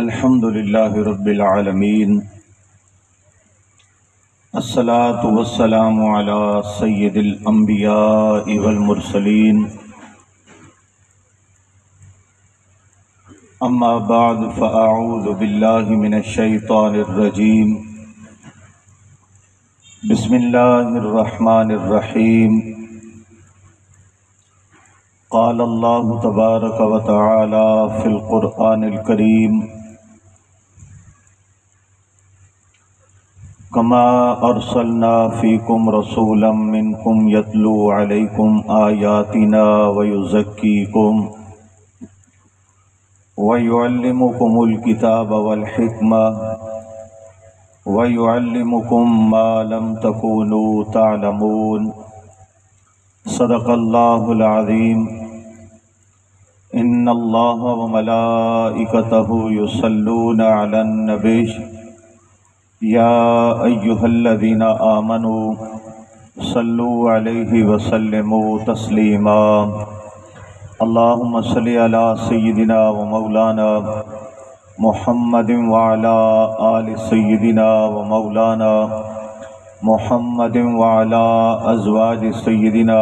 الحمد للہ رب العالمین، الصلاة والسلام علی سید الانبیاء والمرسلین، اما بعد فاعوذ باللہ من الشیطان الرجیم، بسم اللہ الرحمن الرحیم۔ قال اللہ تبارک و تعالی فی القرآن الکریم، کما ارسلنا فیکم رسولا منکم یتلو علیکم آیاتنا ویزکیکم ویعلمکم الکتاب والحکمہ ویعلمکم ما لم تکونوا تعلمون۔ صدق اللہ العظیم۔ ان اللہ وملائکتہ یصلون علی النبی یا ایہا الذین آمنوا صلوا علیہ وسلموا تسلیما۔ اللہم صل علی سیدنا و مولانا محمد وعلی آل سیدنا و مولانا محمد وعلی ازواج سیدنا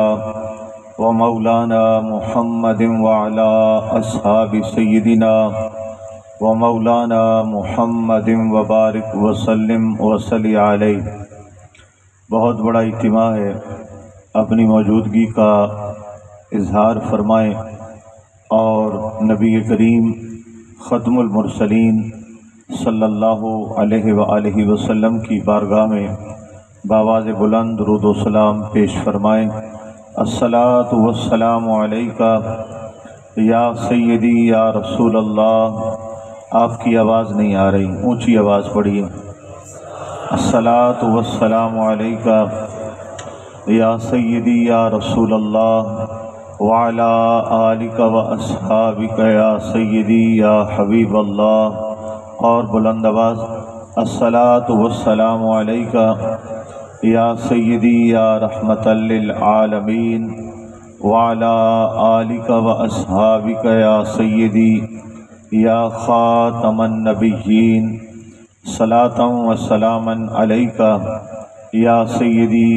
و مولانا محمد وعلی اصحاب سیدنا و مولانا محمد وبارک وسلم وصلی علیہ۔ بہت بڑا اجتماع ہے، اپنی موجودگی کا اظہار فرمائیں اور نبی کریم ختم المرسلین صلی اللہ علیہ وآلہ وسلم کی بارگاہ میں بآواز بلند درود و سلام پیش فرمائیں۔ الصلاۃ والسلام علیکہ یا سیدی یا رسول اللہ۔ آپ کی آواز نہیں آ رہی، اونچی آواز پڑھیے۔ الصلاۃ والسلام علیکہ یا سیدی یا رسول اللہ وعلی آلک و اصحابک یا سیدی یا حبیب اللہ۔ اور بلند آواز، الصلاۃ والسلام علیکہ یا سیدی یا رحمۃ للعالمین وعلی آلک و اصحابک یا سیدی یا خاتم النبیین۔ صلاۃ و سلاما علیکہ یا سیدی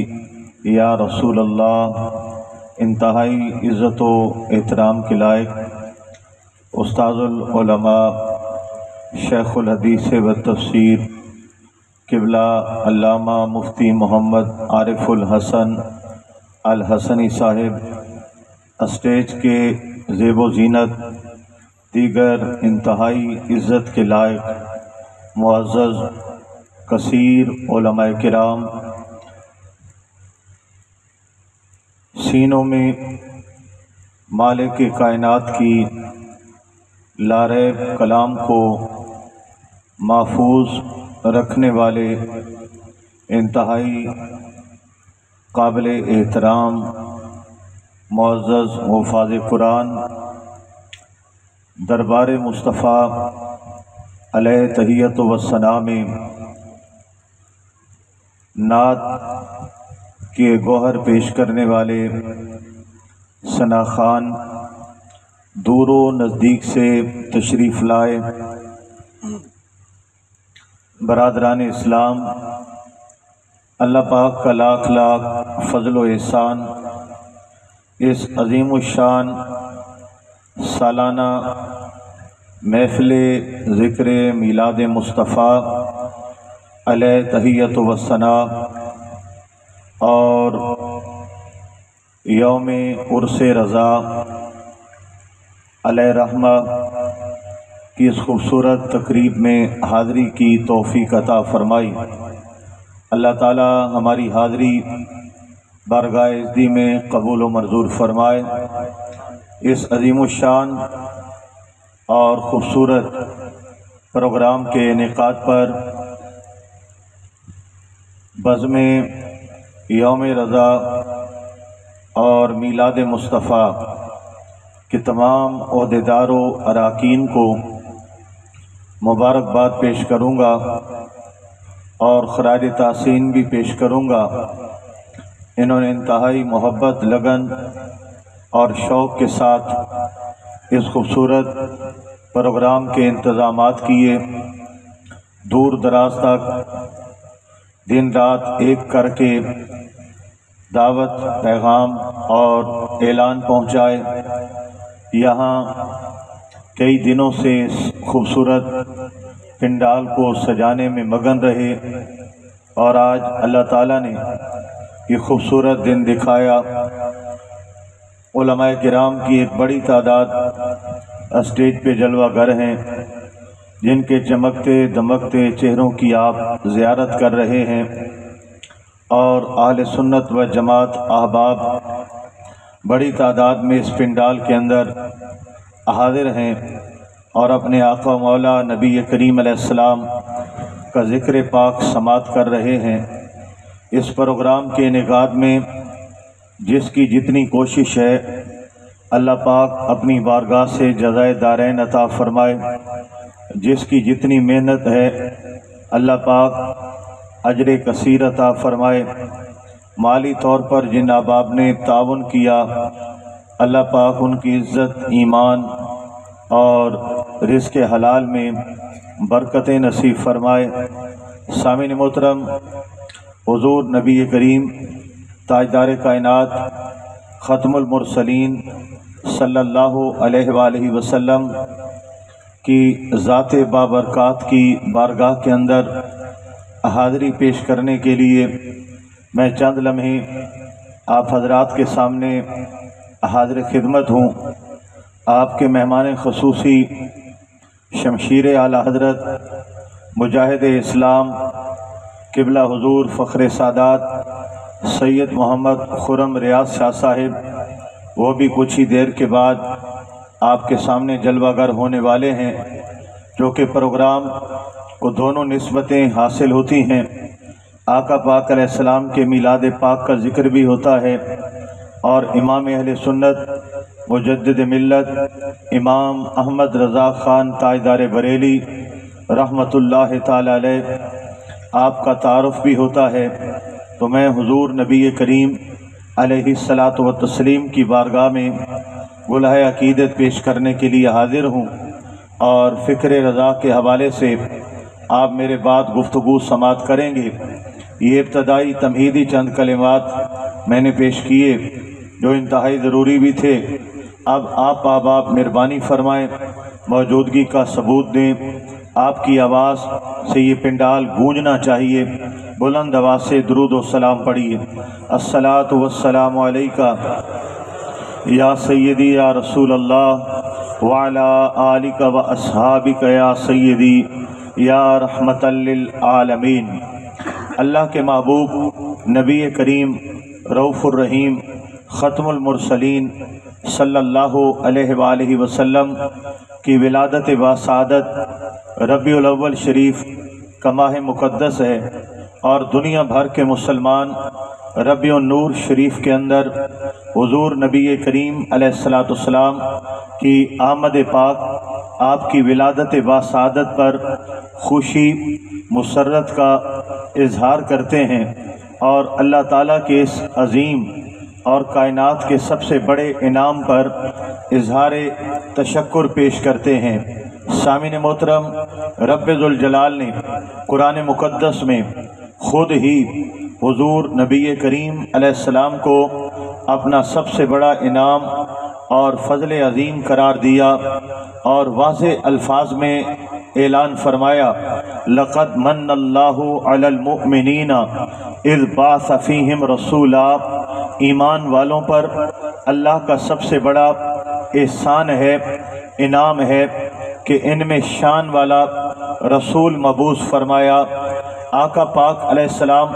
یا رسول اللہ۔ انتہائی عزت و احترام کے لائق استاذ العلماء شیخ الحدیث و تفسیر قبلہ علامہ مفتی محمد عارف الحسن الحسنی صاحب، اسٹیج کے زیب و زینت، دیگر انتہائی عزت کے لائق معزز کثیر علماء کرام، سینوں میں مالک کائنات کی لاریب کلام کو محفوظ رکھنے والے انتہائی قابل احترام معزز حفاظ قرآن، دربار مصطفیٰ علیہ تحیت و ثنا میں نعت کے گوہر پیش کرنے والے ثنا خان، دور و نزدیک سے تشریف لائے برادران اسلام، اللہ پاک کا لاکھ لاکھ فضل و احسان، اس عظیم الشان سالانہ محفل ذکر میلاد مصطفیٰ علیہ تحیت و ثنا اور یوم عرس رضا علیہ رحمہ کی اس خوبصورت تقریب میں حاضری کی توفیق عطا فرمائی۔ اللہ تعالی ہماری حاضری بارگاہ عزتی میں قبول و منظور فرمائے۔ اس عظیم الشان اور خوبصورت پروگرام کے انعقاد پر بزم یوم رضا اور میلاد مصطفیٰ کے تمام عہدیدار و اراکین کو مبارکباد پیش کروں گا اور خراج تحسین بھی پیش کروں گا۔ انہوں نے انتہائی محبت، لگن اور شوق کے ساتھ اس خوبصورت پروگرام کے انتظامات کیے، دور دراز تک دن رات ایک کر کے دعوت، پیغام اور اعلان پہنچائے۔ یہاں کئی دنوں سے خوبصورت پنڈال کو سجانے میں مگن رہے، اور آج اللہ تعالیٰ نے یہ خوبصورت دن دکھایا۔ علماء کرام کی ایک بڑی تعداد اسٹیج پہ جلوہ گر ہیں، جن کے چمکتے دمکتے چہروں کی آپ زیارت کر رہے ہیں، اور اہل سنت و جماعت احباب بڑی تعداد میں اس پنڈال کے اندر حاضر ہیں، اور اپنے آقا مولا نبی کریم علیہ السلام کا ذکر پاک سماعت کر رہے ہیں۔ اس پروگرام کے انعقاد میں جس کی جتنی کوشش ہے، اللہ پاک اپنی بارگاہ سے جزائے دارین عطا فرمائے۔ جس کی جتنی محنت ہے، اللہ پاک اجر کثیر عطا فرمائے۔ مالی طور پر جن احباب نے تعاون کیا، اللہ پاک ان کی عزت، ایمان اور رزق حلال میں برکتیں نصیب فرمائے۔ سامعین محترم، حضور نبی کریم تاجدار کائنات ختم المرسلین صلی اللہ علیہ وآلہ وسلم کی ذات بابرکات کی بارگاہ کے اندر حاضری پیش کرنے کے لیے میں چند لمحے آپ حضرات کے سامنے حاضر خدمت ہوں۔ آپ کے مہمان خصوصی شمشیر اعلی حضرت مجاہد اسلام قبلہ حضور فخر سادات سید محمد خرم ریاض شاہ صاحب، وہ بھی کچھ ہی دیر کے بعد آپ کے سامنے جلوہ گر ہونے والے ہیں، جو کہ پروگرام کو دونوں نسبتیں حاصل ہوتی ہیں۔ آقا پاک علیہ السلام کے میلاد پاک کا ذکر بھی ہوتا ہے، اور امام اہل سنت مجدد ملت امام احمد رضا خان تاجدار بریلی رحمۃ اللہ تعالی علیہ آپ کا تعارف بھی ہوتا ہے۔ تو میں حضور نبی کریم علیہ الصلاۃ والتسلیم کی بارگاہ میں گلہ عقیدت پیش کرنے کے لیے حاضر ہوں، اور فکر رضا کے حوالے سے آپ میرے بعد گفتگو سماعت کریں گے۔ یہ ابتدائی تمہیدی چند کلمات میں نے پیش کیے جو انتہائی ضروری بھی تھے۔ اب آپ احباب مہربانی فرمائیں، موجودگی کا ثبوت دیں۔ آپ کی آواز سے یہ پنڈال گونجنا چاہیے۔ بلند آواز سے درود و سلام پڑھیے۔ الصلاۃ والسلام علیکہ یا سیدی یا رسول اللہ وعلی آلک و اصحابک یا سیدی یا رحمت للعالمین۔ اللہ کے محبوب نبی کریم رؤوف الرحیم ختم المرسلین صلی اللہ علیہ وآلہ وسلم کی ولادت و سعادت ربیع الاول شریف کا ماہ مقدس ہے، اور دنیا بھر کے مسلمان ربیع النور شریف کے اندر حضور نبی کریم علیہ الصلاۃ والسلام کی آمد پاک، آپ کی ولادت و سعادت پر خوشی مسرت کا اظہار کرتے ہیں، اور اللہ تعالیٰ کے اس عظیم اور کائنات کے سب سے بڑے انعام پر اظہار تشکر پیش کرتے ہیں۔ سامعین محترم، رب ذوالجلال نے قرآن مقدس میں خود ہی حضور نبی کریم علیہ السلام کو اپنا سب سے بڑا انعام اور فضل عظیم قرار دیا، اور واضح الفاظ میں اعلان فرمایا، لقد من اللہ علی المؤمنین اذ بعث فیہم رسولا۔ ایمان والوں پر اللہ کا سب سے بڑا احسان ہے، انعام ہے کہ ان میں شان والا رسول مبعوث فرمایا۔ آقا پاک علیہ السلام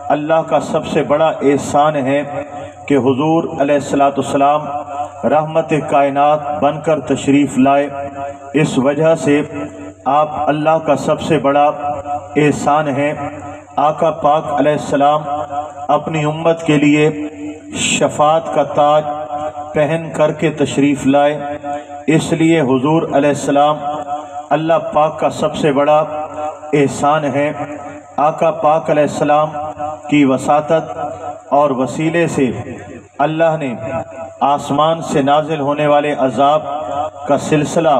اللہ کا سب سے بڑا احسان ہے کہ حضور علیہ السلام رحمت کائنات بن کر تشریف لائے۔ اس وجہ سے آپ اللہ کا سب سے بڑا احسان ہیں۔ آقا پاک علیہ السلام اپنی امت کے لیے شفاعت کا تاج پہن کر کے تشریف لائے، اس لیے حضور علیہ السلام اللہ پاک کا سب سے بڑا احسان ہے۔ آقا پاک علیہ السلام کی وساطت اور وسیلے سے اللہ نے آسمان سے نازل ہونے والے عذاب کا سلسلہ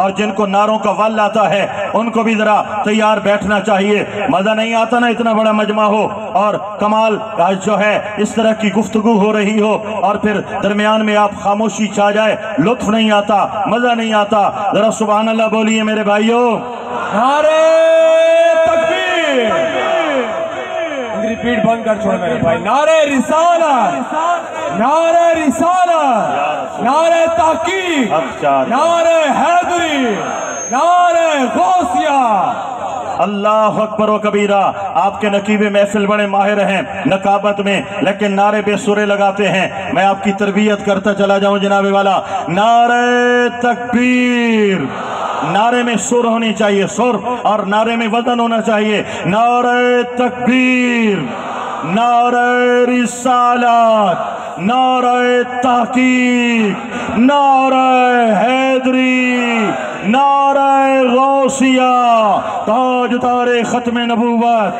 اور جن کو نعروں کا ول آتا ہے ان کو بھی ذرا تیار بیٹھنا چاہیے۔ مزہ نہیں آتا نا اتنا بڑا مجمع ہو اور کمال جو ہے اس طرح کی گفتگو ہو رہی ہو اور پھر درمیان میں آپ خاموشی چھا جائے، لطف نہیں آتا، مزہ نہیں آتا۔ ذرا سبحان اللہ بولیے میرے بھائیوں۔ نعرہ تکبیر، ریپیٹ بند کر چھوڑ میرے بھائی۔ نعرہ رسالت، نعرہ رسالت، نعرہ تحقیق، نعرہ حیدری، نعرہ غوثیہ۔ اللہ اکبر و کبیرہ۔ آپ کے نقیب محفل بڑے ماہر ہیں نقابت میں، لیکن نعرے بے سرے لگاتے ہیں۔ میں آپ کی تربیت کرتا چلا جاؤں جناب والا۔ نعرہ تکبیر، نعرے میں سر ہونی چاہیے، سر، اور نعرے میں وزن ہونا چاہیے۔ نعرہ تکبیر، نعرہ رسالت، نعرہ تحقیق، نعرہ حیدری، نعرہ غوثیہ۔ تاجدار ختم نبوت،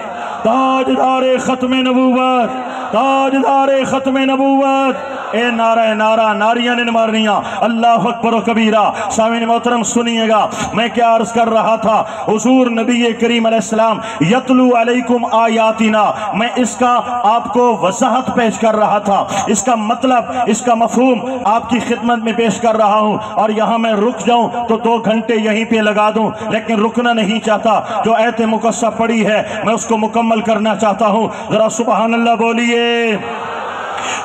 تاجدار ختم نبوت، تاجدار ختم نبوت۔ اے نعرہ، نعرہ ناریاں نہیں مارنیاں۔ اللہ اکبر و کبیرہ۔ سامعین محترم سنیے گا، میں کیا عرض کر رہا تھا۔ حضور نبی کریم علیہ السلام یتلو علیکم آیاتنا، میں اس کا آپ کو وضاحت پیش کر رہا تھا، اس کا مطلب، اس کا مفہوم آپ کی خدمت میں پیش کر رہا ہوں، اور یہاں میں رک جاؤں تو 2 گھنٹے یہیں پہ لگا دوں، لیکن رکنا نہیں چاہتا۔ جو آیت مقدسہ پڑھی ہے میں اس کو مکمل کرنا چاہتا ہوں۔ ذرا سبحان اللہ بولیے۔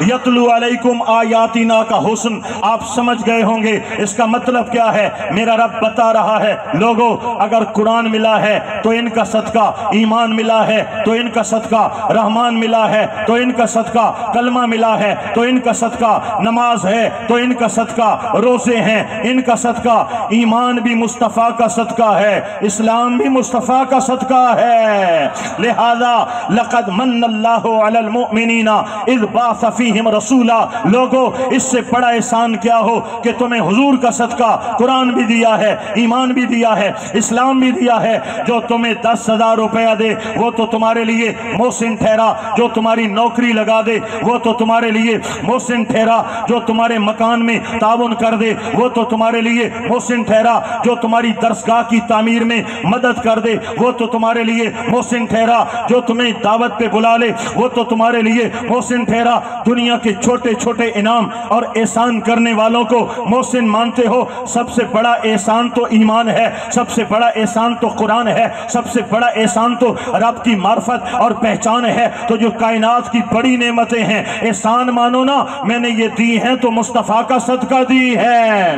یتلو علیکم آیاتنا کا حسن آپ سمجھ گئے ہوں گے، اس کا مطلب کیا ہے۔ میرا رب بتا رہا ہے، لوگوں اگر قرآن ملا ہے تو ان کا صدقہ، ایمان ملا ہے تو ان کا صدقہ، رحمان ملا ہے تو ان کا صدقہ، کلمہ ملا ہے تو ان کا صدقہ، نماز ہے تو ان کا صدقہ، روزے ہیں ان کا صدقہ، ایمان بھی مصطفیٰ کا صدقہ ہے، اسلام بھی مصطفیٰ کا صدقہ ہے۔ لہذا لقد من اللہ علی المؤمنین اذ بعث فیہم رسولا، لوگوں اس سے بڑا احسان کیا ہو کہ تمہیں حضور کا صدقہ، قرآن بھی دیا ہے، ایمان بھی دیا ہے، اسلام بھی دیا ہے۔ جو تمہیں 10,000 روپیہ دے وہ تو تمہارے لیے محسن ٹھہرا، جو تمہاری نوکری لگا دے وہ تو تمہارے لیے محسن ٹھہرا، جو تمہارے مکان میں تعاون کر دے وہ تو تمہارے لیے محسن ٹھہرا، جو تمہاری درسگاہ کی تعمیر میں مدد کر دے وہ تو تمہارے لیے محسن ٹھہرا، جو تمہیں دعوت پہ بلا لے وہ تو تمہارے لیے محسن ٹھہرا۔ دنیا کے چھوٹے چھوٹے انعام اور احسان کرنے والوں کو محسن مانتے ہو، سب سے بڑا احسان تو ایمان ہے، سب سے بڑا احسان تو قرآن ہے، سب سے بڑا احسان تو رب کی معرفت اور پہچان ہے۔ تو جو کائنات کی بڑی نعمتیں ہیں، احسان مانو نا، میں نے یہ دی ہیں تو مصطفیٰ کا صدقہ دی ہے۔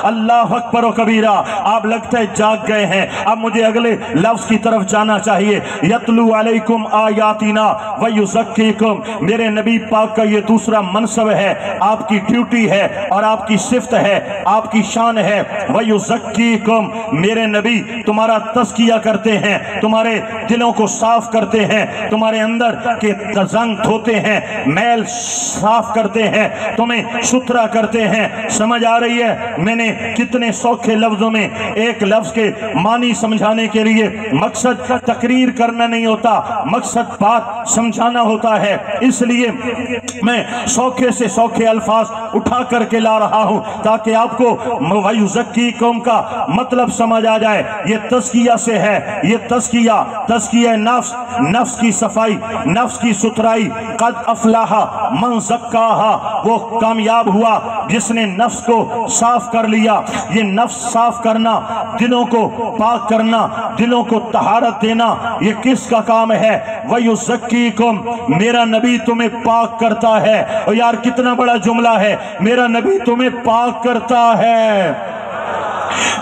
اللہ اکبر و کبیرہ۔ آپ لگتا ہے جاگ گئے ہیں، اب مجھے اگلے لفظ کی طرف جانا چاہیے۔ یتلو علیکم آیاتنا ویزکیکم، میرے نبی پاک کا یہ دوسرا منصب ہے، آپ کی ڈیوٹی ہے اور آپ کی صفت ہے، آپ کی شان ہے۔ ویزکیکم، میرے نبی تمہارا تزکیہ کرتے ہیں، تمہارے دلوں کو صاف کرتے ہیں، تمہارے اندر کے زنگ دھوتے ہیں، میل صاف کرتے ہیں، تمہیں ستھرا کرتے ہیں۔ سمجھ آ رہی ہے؟ میں نے کتنے سوکھے لفظوں میں ایک لفظ کے معنی سمجھانے کے لیے، مقصد تقریر کرنا نہیں ہوتا، مقصد بات سمجھانا ہوتا ہے، اس لیے میں سوکھے سے سوکھے الفاظ اٹھا کر کے لا رہا ہوں تاکہ آپ کو وَيُزَكِّيكُمْ کا مطلب سمجھ آ جائے۔ یہ تزکیہ سے ہے، یہ تزکیہ نفس، نفس کی صفائی، نفس کی ستھرائی۔ قد افلاح من زکاہا، وہ کامیاب ہوا جس نے نفس کو صاف کر لیا۔ یہ نفس صاف کرنا، دلوں کو پاک کرنا، دلوں کو طہارت دینا، یہ کس کا کام ہے؟ وَيُزَكِّيكُمْ، میرا نبی تمہیں پاک کرتا ہے۔ اور یار کتنا بڑا جملہ ہے، میرا نبی تمہیں پاک کرتا ہے،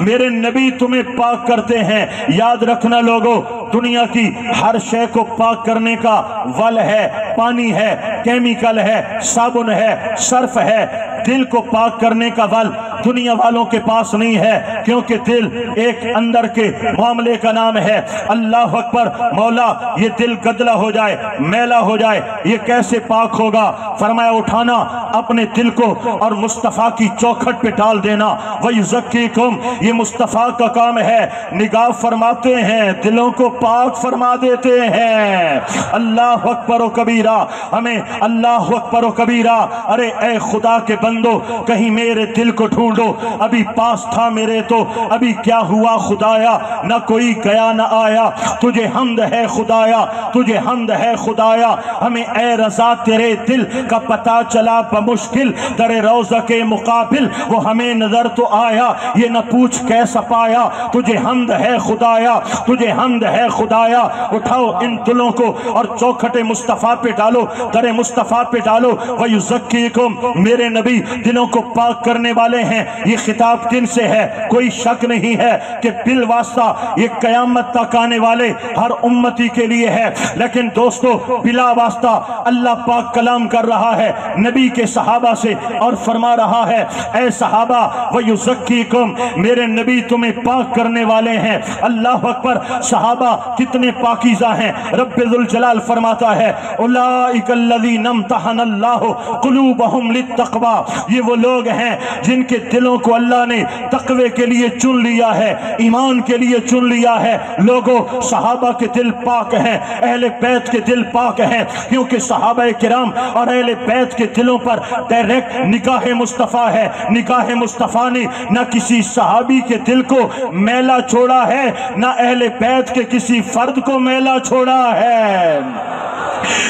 میرے نبی تمہیں پاک کرتے ہیں۔ یاد رکھنا لوگوں، دنیا کی ہر شے کو پاک کرنے کا ول ہے، پانی ہے، کیمیکل ہے، صابن ہے، صرف ہے۔ دل کو پاک کرنے کا ول دنیا والوں کے پاس نہیں ہے، کیونکہ دل ایک اندر کے معاملے کا نام ہے۔ اللہ اکبر۔ مولا یہ دل گدلا ہو جائے، میلا ہو جائے، یہ کیسے پاک ہوگا؟ فرمایا اٹھانا اپنے دل کو اور مصطفیٰ کی چوکھٹ پہ ڈال دینا۔ وَيُزَكِّيكُمْ، یہ مصطفیٰ کا کام ہے۔ نگاہ فرماتے ہیں، دلوں کو پاک فرما دیتے ہیں۔ اللہ اکبر و کبیرہ، ہمیں اللہ اکبر و کبیرہ۔ ارے اے خدا کے بندو، کہیں میرے دل کو ڈھونڈ ڈھونڈو، ابھی پاس تھا میرے تو ابھی کیا ہوا خدایا، نہ کوئی گیا نہ آیا، تجھے حمد ہے خدایا، تجھے حمد ہے خدایا، ہمیں اے رضا تیرے دل کا پتہ چلا بمشکل، در روضہ کے مقابل وہ ہمیں نظر تو آیا، یہ نہ پوچھ کیسا پایا، تجھے حمد ہے خدایا، تجھے حمد ہے خدایا۔ اٹھاؤ ان دلوں کو اور چوکھٹ مصطفیٰ پہ ڈالو، در مصطفیٰ پہ ڈالو۔ وَيُزَكِّيكُمْ، میرے نبی دلوں کو پاک کرنے والے ہیں، یہ خطاب کن سے ہے؟ کوئی شک نہیں ہے کہ بالواسطہ یہ قیامت تک آنے والے ہر امتی کے لیے ہے، لیکن دوستو بلا واسطہ اللہ پاک کلام کر رہا ہے نبی کے صحابہ سے اور فرما رہا ہے اے صحابہ وَيُزَكِّيكُمْ، میرے نبی تمہیں پاک کرنے والے ہیں۔ اللہ اکبر، صحابہ کتنے پاکیزہ ہیں۔ رب ذوالجلال فرماتا ہے اولئک الذین امتحن اللہ قلوبہم للتقوی، یہ وہ لوگ ہیں جن کے دلوں کو اللہ نے تقوی کے لیے چن لیا ہے، ایمان کے لیے چن لیا ہے۔ لوگوں صحابہ کے دل پاک ہیں، اہل بیت کے دل پاک ہیں، کیونکہ صحابہ کرام اور اہل بیت کے دلوں پر ڈائریکٹ نگاہ مصطفیٰ ہے۔ نگاہ مصطفیٰ نے نہ کسی صحابی کے دل کو میلا چھوڑا ہے، نہ اہل بیت کے کسی فرد کو میلا چھوڑا ہے۔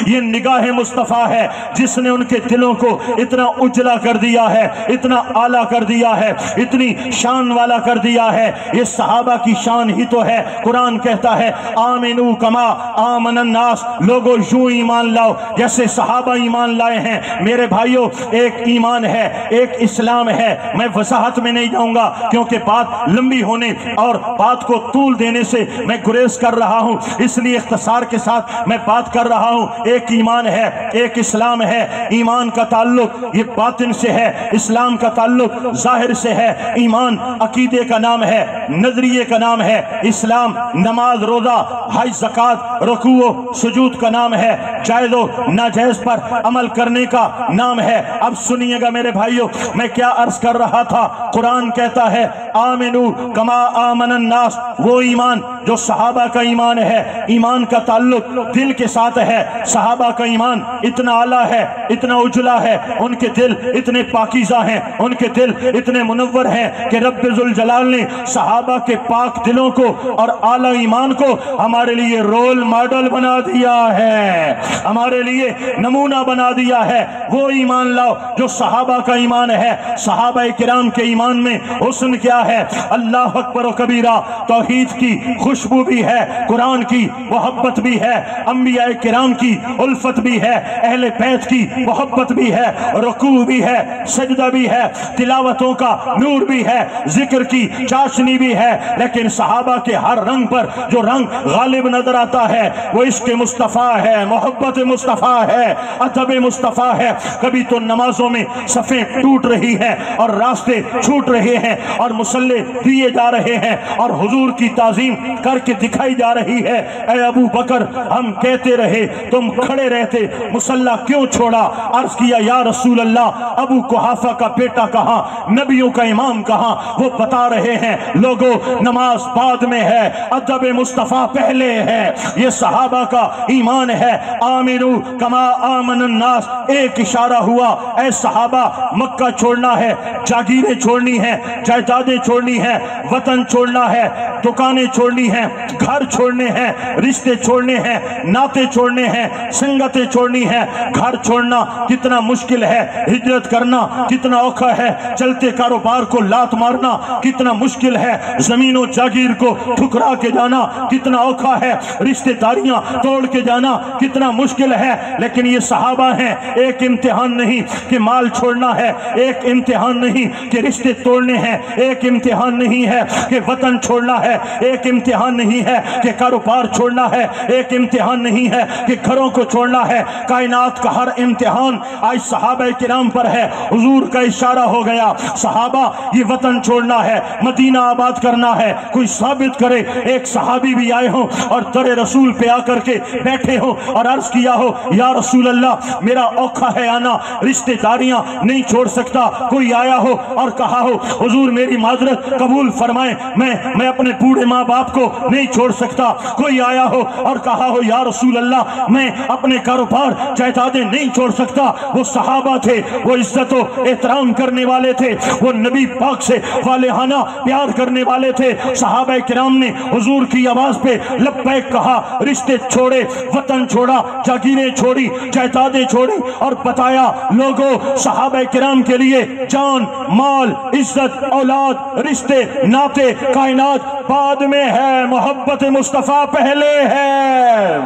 یہ نگاہ مصطفیٰ ہے جس نے ان کے دلوں کو اتنا اجلا کر دیا ہے، اتنا اعلیٰ کر دیا ہے، اتنی شان والا کر دیا ہے۔ یہ صحابہ کی شان ہی تو ہے۔ قرآن کہتا ہے آمنو کما آمن الناس، لوگوں یوں ایمان لاؤ جیسے صحابہ ایمان لائے ہیں۔ میرے بھائیوں، ایک ایمان ہے، ایک اسلام ہے۔ میں وضاحت میں نہیں جاؤں گا کیونکہ بات لمبی ہونے اور بات کو طول دینے سے میں گریز کر رہا ہوں، اس لیے اختصار کے ساتھ میں بات کر رہا ہوں۔ ایک ایمان ہے، ایک اسلام ہے۔ ایمان کا تعلق یہ باطن سے ہے، اسلام کا تعلق ظاہر سے ہے۔ ایمان عقیدے کا نام ہے، نظریے کا نام ہے۔ اسلام نماز، روزہ، حج، زکوٰۃ، رکوع و سجود کا نام ہے۔ جائز و ناجائز پر عمل کرنے کا نام ہے۔ اب سنیے گا میرے بھائیوں، میں کیا عرض کر رہا تھا۔ قرآن کہتا ہے آمنو کما آمن الناس، وہ ایمان جو صحابہ کا ایمان ہے۔ ایمان کا تعلق دل کے ساتھ ہے۔ صحابہ کا ایمان اتنا اعلیٰ ہے، اتنا اجلا ہے، ان کے دل اتنے پاکیزہ ہیں، ان کے دل اتنے منور ہیں کہ رب ذوالجلال نے صحابہ کے پاک دلوں کو اور اعلیٰ ایمان کو ہمارے لیے رول ماڈل بنا دیا ہے، ہمارے لیے نمونہ بنا دیا ہے۔ وہ ایمان لاؤ جو صحابہ کا ایمان ہے۔ صحابہ کرام کے ایمان میں حسن کیا ہے؟ اللہ اکبر و کبیرہ، توحید کی خوشبو بھی ہے، قرآن کی محبت بھی ہے، انبیاء کرام کی الفت بھی ہے، اہل بیت کی محبت بھی ہے، رکوع بھی ہے، سجدہ بھی ہے، تلاوتوں کا نور بھی ہے، ذکر کی چاشنی بھی ہے۔ لیکن صحابہ کے ہر رنگ پر جو رنگ غالب نظر آتا ہے وہ عشق مصطفیٰ ہے، محبت مصطفیٰ ہے، ادب مصطفیٰ ہے۔ کبھی تو نمازوں میں صفیں ٹوٹ رہی ہیں اور راستے چھوٹ رہے ہیں اور مصلے دیے جا رہے ہیں اور حضور کی تعظیم کر کے دکھائی جا رہی ہے۔ اے ابو بکر، ہم کہتے رہے تم کھڑے رہتے، مصلہ کیوں چھوڑا؟ عرض کیا یا رسول اللہ، ابو قحافہ کا بیٹا کہاں، نبیوں کا امام کہاں؟ وہ بتا رہے ہیں لوگوں نماز بعد میں ہے، ادب مصطفیٰ پہلے ہے۔ یہ صحابہ کا ایمان ہے۔ آمنو کما آمن الناس، ایک اشارہ ہوا اے صحابہ، مکہ چھوڑنا ہے، جاگیریں چھوڑنی ہیں، جائیدادیں چھوڑنی ہیں، وطن چھوڑنا ہے، دکانیں چھوڑنی ہیں، گھر چھوڑنے ہیں، رشتے چھوڑنے ہیں، ناطے چھوڑنے ہیں، سنگتیں چھوڑنی ہیں۔ گھر چھوڑنا کتنا مشکل ہے، ہجرت کرنا کتنا اوکھا ہے، چلتے کاروبار کو لات مارنا کتنا مشکل ہے، زمین و جاگیر کو ٹھکرا کے جانا کتنا اوکھا ہے، رشتے داریاں توڑ کے جانا کتنا مشکل ہے۔ لیکن یہ صحابہ ہیں، ایک امتحان نہیں کہ مال چھوڑنا ہے، ایک امتحان نہیں کہ رشتے توڑنے ہیں، ایک امتحان نہیں ہے کہ وطن چھوڑنا ہے، ایک امتحان نہیں ہے کہ کاروبار چھوڑنا ہے، ایک امتحان نہیں ہے کہ گھروں کو چھوڑنا ہے۔ کائنات کا ہر امتحان آج صحابہ کرام پر ہے۔ حضور کا اشارہ ہو گیا، صحابہ یہ وطن چھوڑنا ہے، مدینہ آباد کرنا ہے۔ کوئی ثابت کرے ایک صحابی بھی آئے ہوں اور در رسول پہ آ کر کے بیٹھے ہوں اور عرض کیا ہو یا رسول اللہ میرا اوکھا ہے آنا، رشتے داریاں نہیں چھوڑ سکتا۔ کوئی آیا ہو اور کہا ہو حضور میری معذرت قبول فرمائیں، میں اپنے بوڑھے ماں باپ کو نہیں چھوڑ سکتا۔ کوئی آیا ہو اور کہا ہو یا رسول اللہ میں میں اپنے کاروبار جائیدادیں نہیں چھوڑ سکتا۔ وہ صحابہ تھے، وہ عزت و احترام کرنے والے تھے، وہ نبی پاک سے والہانہ پیار کرنے والے تھے۔ صحابہ کرام نے حضور کی آواز پہ لبیک کہا، رشتے چھوڑے، وطن چھوڑا، جاگیریں چھوڑی، جائیدادیں چھوڑی، اور بتایا لوگوں صحابہ کرام کے لیے جان، مال، عزت، اولاد، رشتے، ناطے، کائنات بعد میں ہے، محبت مصطفیٰ پہلے ہے۔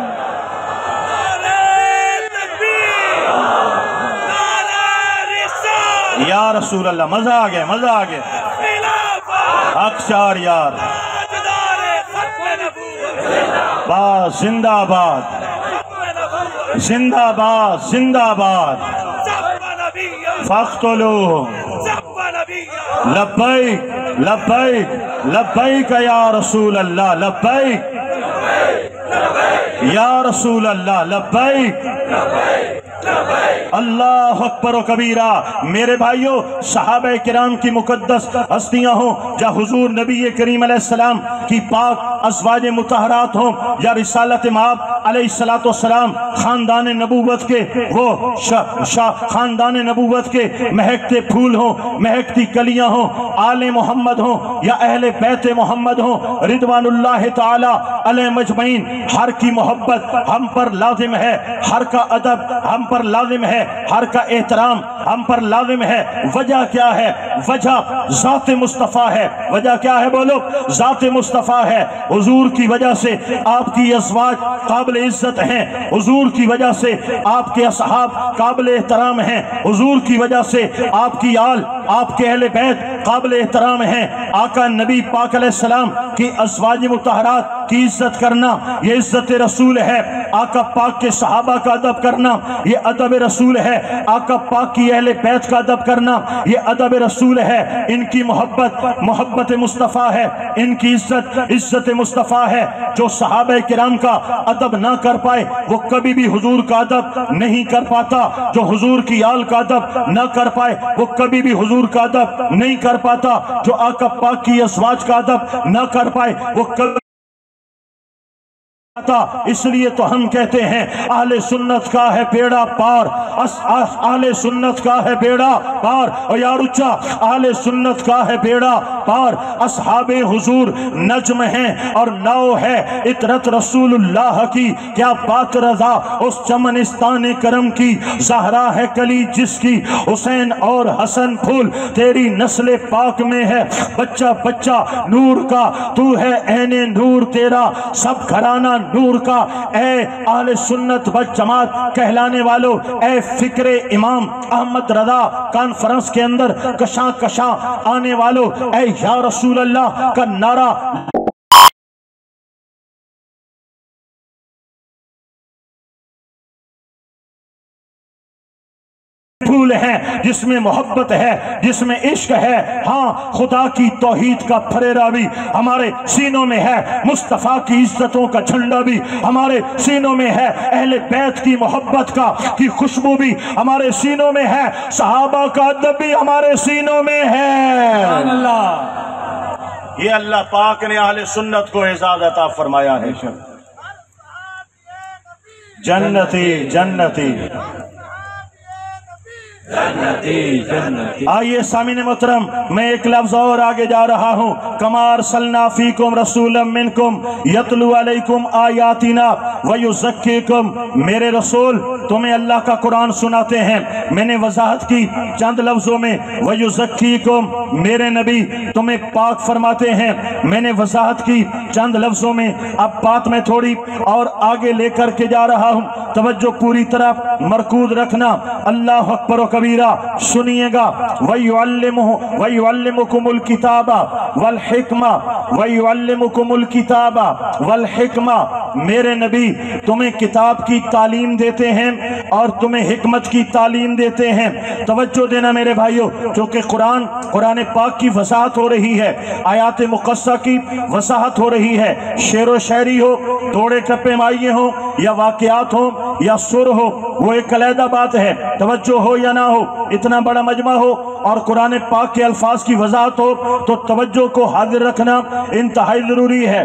یا رسول اللہ، مزہ آ گیا، مزہ آ گیا۔ حق شار یار، بس زندہ آباد، زندہ آباد، زندہ آباد۔ فاقتلوہم، لبیک لبیک لبیک یا رسول اللہ، لبیک یا رسول اللہ، لبیک اللہ اکبر و کبیرہ۔ میرے بھائیوں، صحابہ کرام کی مقدس ہستیاں ہوں یا حضور نبی کریم علیہ السلام کی پاک ازواج مطہرات ہوں یا رسالت مآب علیہ السلام، خاندان نبوت کے وہ خاندان نبوت کے مہکتے پھول ہوں، مہکتی کلیاں ہوں، آل محمد ہوں یا اہل بیت محمد ہوں رضوان اللہ تعالی علیہ مجمعین، ہر کی محبت ہم پر لازم ہے، ہر کا ادب ہم پر لازم ہے، ہر کا احترام ہم پر لازم ہے۔ وجہ کیا ہے؟ وجہ ذات مصطفیٰ ہے۔ وجہ کیا ہے؟ بولو، ذات مصطفیٰ ہے۔ حضور کی وجہ سے آپ کی ازواج قابل عزت ہیں، حضور کی وجہ سے آپ کے اصحاب قابل احترام ہیں، حضور کی وجہ سے آپ کی آل، آپ کے اہل بیت قابل احترام ہیں۔ آقا نبی پاک علیہ السلام کی ازواج مطہرات کی عزت کرنا یہ عزت رسول ہے۔ آقا پاک کے صحابہ کا ادب کرنا یہ ادب رسول ہے۔ آقا پاک کی اہل بیت کا ادب کرنا یہ ادب رسول ہے۔ ان کی محبت محبت مصطفیٰ ہے، ان کی عزت عزت مصطفیٰ ہے۔ جو صحابہ کرام کا ادب نہ کر پائے وہ کبھی بھی حضور کا ادب نہیں کر پاتا۔ جو حضور کی آل کا ادب نہ کر پائے وہ کبھی بھی حضور کا ادب نہیں کر پاتا۔ جو آقا پاک کی ازواج کا ادب نہ کر پائے وہ کبھی، اس لیے تو ہم کہتے ہیں اہل سنت کا ہے بیڑا پار، اہل سنت کا ہے بیڑا پار، اور یا رچا اہل سنت کا ہے بیڑا پار۔ اصحاب حضور نجم ہیں اور نو ہے اطرت رسول اللہ کی، کیا بات رضا اس چمنستان کرم کی، زہرا ہے کلی جس کی، حسین اور حسن پھول تیری نسل پاک میں ہے، بچہ بچہ نور کا تو ہے عین نور تیرا، سب گھرانہ نور کا۔ اے اہل سنت و جماعت کہلانے والوں، اے فکر امام احمد رضا کانفرنس کے اندر کشاں کشاں آنے والوں، اے یا رسول اللہ کا نعرہ پھول ہیں، جس میں محبت ہے، جس میں عشق ہے۔ ہاں، خدا کی توحید کا پھریرا بھی ہمارے سینوں میں ہے، مصطفیٰ کی عزتوں کا جھنڈا بھی ہمارے سینوں میں ہے، اہل بیت کی محبت کی خوشبو بھی ہمارے سینوں میں ہے، صحابہ کا ادب بھی ہمارے سینوں میں ہے۔ یہ اللہ پاک نے اہل سنت کو اعزاز عطا فرمایا ہے۔ جنتی جنتی آئیے سامعین محترم، میں ایک لفظ اور آگے جا رہا ہوں۔ کما ارسلنا فیکم رسولا منکم یتلو علیکم آیاتنا ویزکیکم۔ میرے رسول تمہیں اللہ کا قرآن سناتے ہیں، میں نے وضاحت کی چند لفظوں میں، ویزکیکم میرے نبی تمہیں پاک فرماتے ہیں، میں نے وضاحت کی چند لفظوں میں۔ اب بات میں تھوڑی اور آگے لے کر کے جا رہا ہوں، توجہ پوری طرح مرکوز رکھنا۔ اللہ اکبر و کبیرہ، سنیے گا۔ وَيُعَلِّمُكُمُ الْكِتَابَ وَالْحِكْمَةَ وَيُعَلِّمُكُمُ الْكِتَابَ وَالْحِكْمَةَ میرے نبی تمہیں کتاب کی تعلیم دیتے ہیں اور تمہیں حکمت کی تعلیم دیتے ہیں۔ توجہ دینا میرے بھائیوں، چونکہ قرآن پاک کی وضاحت ہو رہی ہے، آیات مقدسہ کی وضاحت ہو رہی ہے، شعر و شاعری ہو، توڑے ٹپے مائیے ہوں یا واقعات ہوں یا سر ہو، وہ ایک علیحدہ بات ہے، توجہ ہو یا نہ ہو، اتنا بڑا مجمع ہو اور قرآن پاک کے الفاظ کی وضاحت ہو تو توجہ کو حاضر رکھنا انتہائی ضروری ہے۔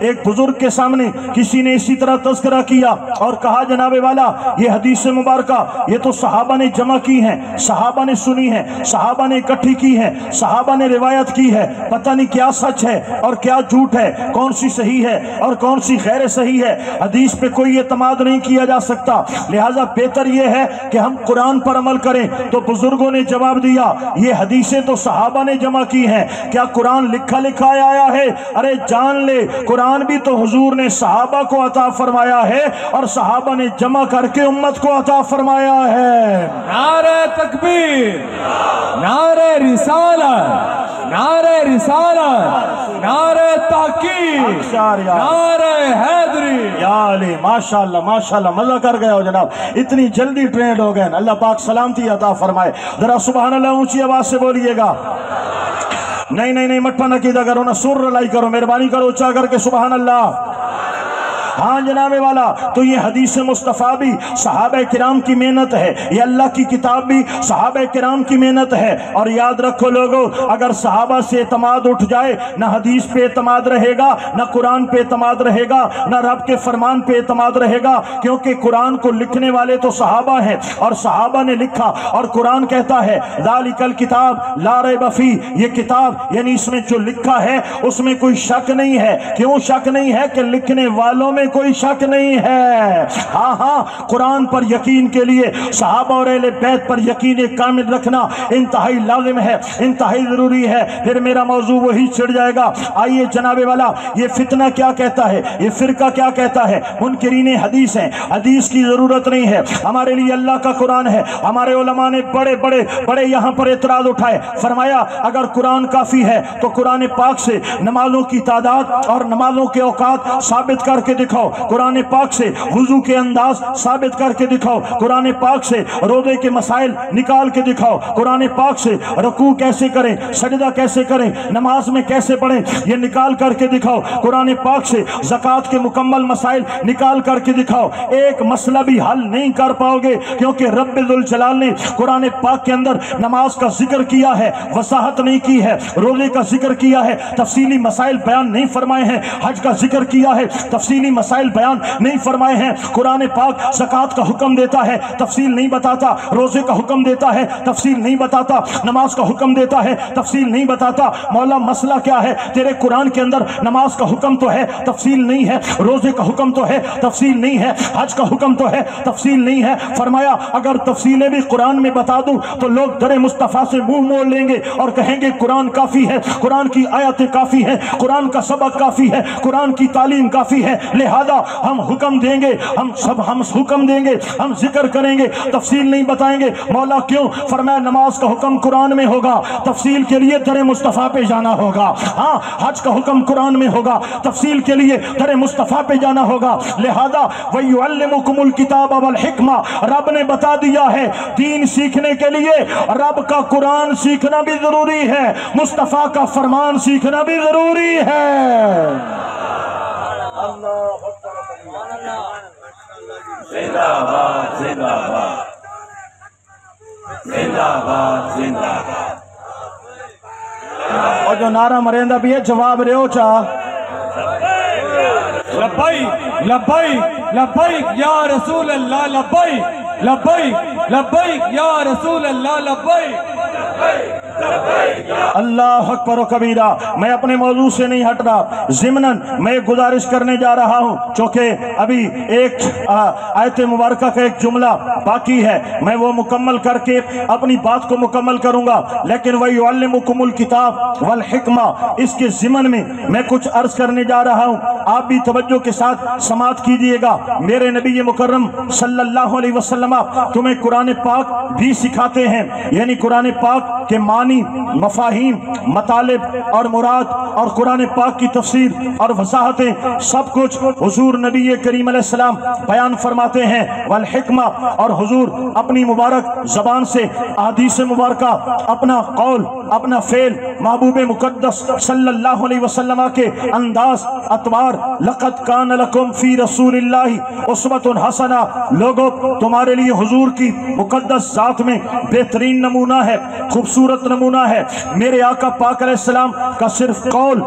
ایک بزرگ کے سامنے کسی نے اسی طرح تذکرہ کیا اور کہا جناب والا یہ حدیث مبارکہ یہ تو صحابہ نے جمع کی ہیں، صحابہ نے سنی ہے، صحابہ نے اکٹھی کی ہے، صحابہ نے روایت کی ہے، پتہ نہیں کیا سچ ہے اور کیا جھوٹ ہے، کون سی صحیح ہے اور کون سی غیر صحیح ہے، حدیث پہ کوئی اعتماد نہیں کیا جا سکتا، لہٰذا بہتر یہ ہے کہ ہم قرآن پر عمل کریں۔ تو بزرگوں نے جواب دیا یہ حدیثیں تو صحابہ نے جمع کی ہیں، کیا قرآن لکھا لکھا آیا ہے؟ ارے جان لے قرآن بھی تو حضور نے صحابہ کو عطا فرمایا ہے اور صحابہ نے جمع کر کے امت کو عطا فرمایا ہے۔ نعرہ تکبیر، نعرہ رسالت، نعرہ رسالت، نعرہ تحقیق، نعرہ حیدری۔ یا علی ماشاءاللہ ماشاءاللہ، مزہ کر گئے ہو جناب، اتنی جلدی ٹرینڈ ہو گئے۔ اللہ پاک سلامتی عطا فرمائے۔ ذرا سبحان اللہ اونچی آواز سے بولیے گا۔ نہیں مٹھا نقیدہ کرو نا، سر رلائی کرو، مہربانی کرو اونچا کر کے سبحان اللہ۔ ہاں جناب والا، تو یہ حدیث مصطفیٰ بھی صحابہ کرام کی محنت ہے، یہ اللہ کی کتاب بھی صحابہ کرام کی محنت ہے۔ اور یاد رکھو لوگوں، اگر صحابہ سے اعتماد اٹھ جائے، نہ حدیث پہ اعتماد رہے گا، نہ قرآن پہ اعتماد رہے گا، نہ رب کے فرمان پہ اعتماد رہے گا، کیونکہ قرآن کو لکھنے والے تو صحابہ ہیں اور صحابہ نے لکھا، اور قرآن کہتا ہے ذالک الکتاب لا ریب فیہ، یہ کتاب یعنی اس میں جو لکھا ہے اس میں کوئی شک نہیں ہے۔ کیوں شک نہیں ہے؟ کہ لکھنے والوں میں کوئی شک نہیں ہے۔ ہاں قرآن پر یقین کے لیے صحابہ اور اہل بیت پر یقین کامل رکھنا انتہائی لازم ہے، انتہائی ضروری ہے۔ پھر میرا موضوع وہی چھڑ جائے گا۔ آئیے جناب والا، یہ فتنہ کیا کہتا ہے، یہ فرقہ کیا کہتا ہے؟ منکرین حدیث ہیں، حدیث کی ضرورت نہیں ہے، ہمارے لیے اللہ کا قرآن ہے۔ ہمارے علماء نے بڑے یہاں پر اعتراض اٹھائے، فرمایا اگر قرآن کافی ہے تو قرآن پاک سے نمازوں کی تعداد اور نمازوں کے اوقات ثابت کر کے دکھاؤ، قرآن پاک سے وضو کے انداز ثابت کر کے دکھاؤ، قرآن پاک سے روزے کے مسائل نکال کے دکھاؤ، قرآن پاک سے رکوع کیسے کریں، سجدہ کیسے کریں، نماز میں کیسے پڑھیں، یہ نکال کر کے دکھاؤ، قرآن پاک سے زکوٰۃ کے مکمل مسائل نکال کر کے دکھاؤ۔ ایک مسئلہ بھی حل نہیں کر پاؤ گے، کیونکہ رب ذوالجلال نے قرآن پاک کے اندر نماز کا ذکر کیا ہے، وضاحت نہیں کی ہے، روزے کا ذکر کیا ہے، تفصیلی مسائل بیان نہیں فرمائے ہیں، حج کا ذکر کیا ہے، تفصیلی مسائل بیان نہیں فرمائے ہیں۔ قرآن پاک زکوٰۃ کا حکم دیتا ہے، تفصیل نہیں بتاتا، روزے کا حکم دیتا ہے، تفصیل نہیں بتاتا، نماز کا حکم دیتا ہے، تفصیل نہیں بتاتا۔ مولا مسئلہ کیا ہے؟ تیرے قرآن کے اندر نماز کا حکم تو ہے، تفصیل نہیں ہے، روزے کا حکم تو ہے، تفصیل نہیں ہے، حج کا حکم تو ہے، تفصیل نہیں ہے۔ فرمایا اگر تفصیلیں بھی قرآن میں بتا دوں تو لوگ در مصطفیٰ سے منہ موڑ لیں گے اور کہیں گے قرآن کافی ہے، قرآن کی آیتیں کافی ہے، قرآن کا سبق کافی ہے، قرآن کی تعلیم کافی ہے، لہذا ہم حکم دیں گے، ہم حکم دیں گے، ہم ذکر کریں گے، تفصیل نہیں بتائیں گے۔ مولا کیوں؟ فرمایا نماز کا حکم قرآن میں ہوگا، تفصیل کے لیے در مصطفیٰ پہ جانا ہوگا۔ ہاں حج کا حکم قرآن میں ہوگا، تفصیل کے لیے در مصطفیٰ پہ جانا ہوگا، لہذا وَيُعَلِّمُكُمُ الْكِتَابَ وَالْحِكْمَةَ، رب نے بتا دیا ہے دین سیکھنے کے لیے رب کا قرآن سیکھنا بھی ضروری ہے، مصطفیٰ کا فرمان سیکھنا بھی ضروری ہے۔ زندہ باد، زندہ باد، زندہ باد، زندہ باد۔ اور جو نعرہ مرندہ بھی ہے جواب رہو چاہ لبیک لبیک لبیک یا رسول اللہ، لبیک لبیک لبیک یا رسول اللہ، لبیک اللہ اکبر و کبیرہ۔ میں اپنے موضوع سے نہیں ہٹ رہا، ضمناً میں گزارش کرنے جا رہا ہوں، چونکہ ابھی ایک آیت مبارکہ کا ایک جملہ باقی ہے، میں وہ مکمل کر کے اپنی بات کو مکمل کروں گا، لیکن وَيُعَلِّمُكُمُ الْكِتَابَ وَالْحِكْمَةَ اس کے ضمن میں میں کچھ عرض کرنے جا رہا ہوں، آپ بھی توجہ کے ساتھ سماعت کیجئے گا۔ میرے نبی مکرم صلی اللہ علیہ وسلم تمہیں قرآن پاک بھی سکھاتے ہیں، یعنی قرآن پاک کے معنی، مفاہیم، مطالب اور مراد اور قرآن پاک کی تفسیر اور وضاحتیں سب کچھ حضور نبی کریم علیہ السلام بیان فرماتے ہیں۔ والحکمہ، اور حضور اپنی مبارک زبان سے احادیث مبارکہ، اپنا قول، اپنا فعل محبوب مقدس صلی اللہ علیہ وسلم کے انداز، اطوار، لقد کان لکم فی رسول اللہ اسوۃ حسنہ، لوگوں تمہارے لیے حضور کی مقدس ذات میں بہترین نمونہ ہے، خوبصورت نمونہ ہے۔ میرے آقا پاک علیہ السلام کا صرف قول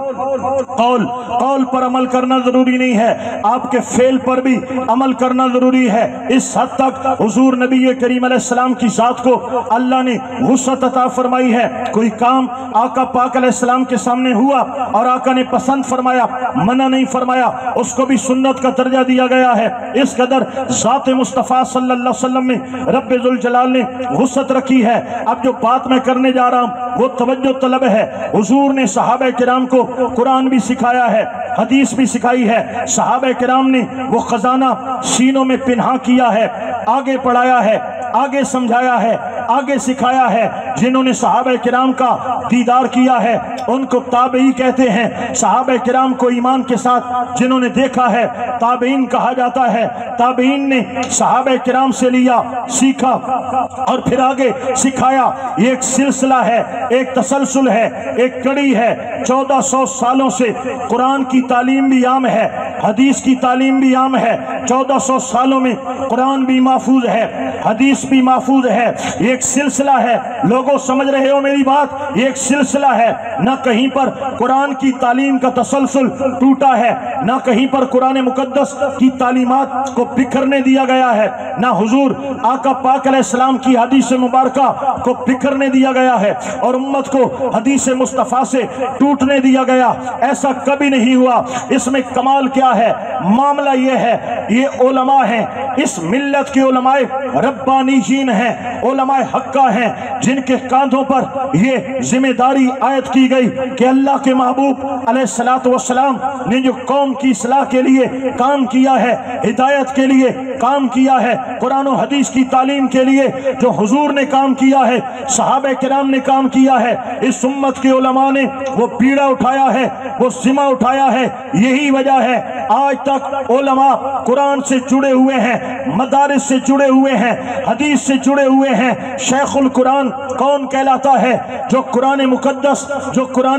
پر عمل کرنا ضروری نہیں ہے، آپ کے فعل پر بھی عمل کرنا ضروری ہے۔ اس حد تک حضور نبی کریم علیہ السلام کی ذات کو اللہ نے وسعت عطا فرمائی ہے۔ کوئی کام آقا پاک علیہ السلام کے سامنے ہوا اور آقا نے پسند فرمایا، منع نہیں فرمایا، اس کو بھی سنت کا درجہ دیا گیا ہے۔ اس قدر ذات مصطفیٰ صلی اللہ علیہ وسلم میں رب ذوالجلال نے وسعت رکھی ہے۔ اب جو بات میں کرنے جا رہا ہوں وہ توجہ طلب ہے۔ حضور نے صحابہ کرام کو قرآن بھی سکھایا ہے، حدیث بھی سکھائی ہے۔ صحابہ کرام نے وہ خزانہ سینوں میں پنہا کیا ہے، آگے پڑھایا ہے، آگے سمجھایا ہے، آگے سکھایا ہے۔ جنہوں نے صحابہ کرام کا دیدار کیا ہے ان کو تابعی کہتے ہیں۔ صحابہ کرام کو ایمان کے ساتھ جنہوں نے دیکھا ہے تابعین کہا جاتا ہے۔ تابعین نے صحابہ کرام سے لیا، سیکھا اور پھر آگے سکھایا۔ یہ ایک سلسلہ ہے، ایک تسلسل ہے، ایک کڑی ہے۔ 1400 سالوں سے قرآن کی تعلیم بھی عام ہے، حدیث کی تعلیم بھی عام ہے۔ 1400 سالوں میں قرآن بھی محفوظ ہے، حدیث بھی محفوظ ہے۔ یہ ایک سلسلہ ہے، لوگوں سمجھ رہے ہو میری بات؟ یہ ایک سلسلہ ہے، نہ کہیں پر قرآن کی تعلیم کا تسلسل ٹوٹا ہے، نہ کہیں پر قرآن مقدس کی تعلیمات کو بکھرنے دیا گیا ہے، نہ حضور آقا پاک علیہ السلام کی حدیث مبارکہ کو بکھرنے دیا گیا ہے اور امت کو حدیث مصطفیٰ سے ٹوٹنے دیا گیا۔ ایسا کبھی نہیں ہوا۔ اس میں کمال کیا ہے؟ معاملہ یہ ہے، یہ علماء ہیں، اس ملت کے علماء ربانیین ہیں، علماء حقہ ہیں، جن کے کاندھوں پر یہ ذمہ داری عائد کی گئی کہ اللہ کے محبوب علیہ السلام نے جو قوم کی اصلاح کے لیے کام کیا ہے، ہدایت کے لیے کام کیا ہے، قرآن و حدیث کی تعلیم کے لیے جو حضور نے کام کیا ہے، صحابہ کرام نے کام کیا ہے، اس امت کے علماء نے وہ پیڑا اٹھایا ہے، وہ ذمہ اٹھایا ہے۔ یہی وجہ ہے آج تک علماء قرآن سے جڑے ہوئے ہیں، مدارس سے جڑے ہوئے ہیں، حدیث سے جڑے ہوئے ہیں۔ شیخ القرآن کون کہلاتا ہے؟ جو قرآن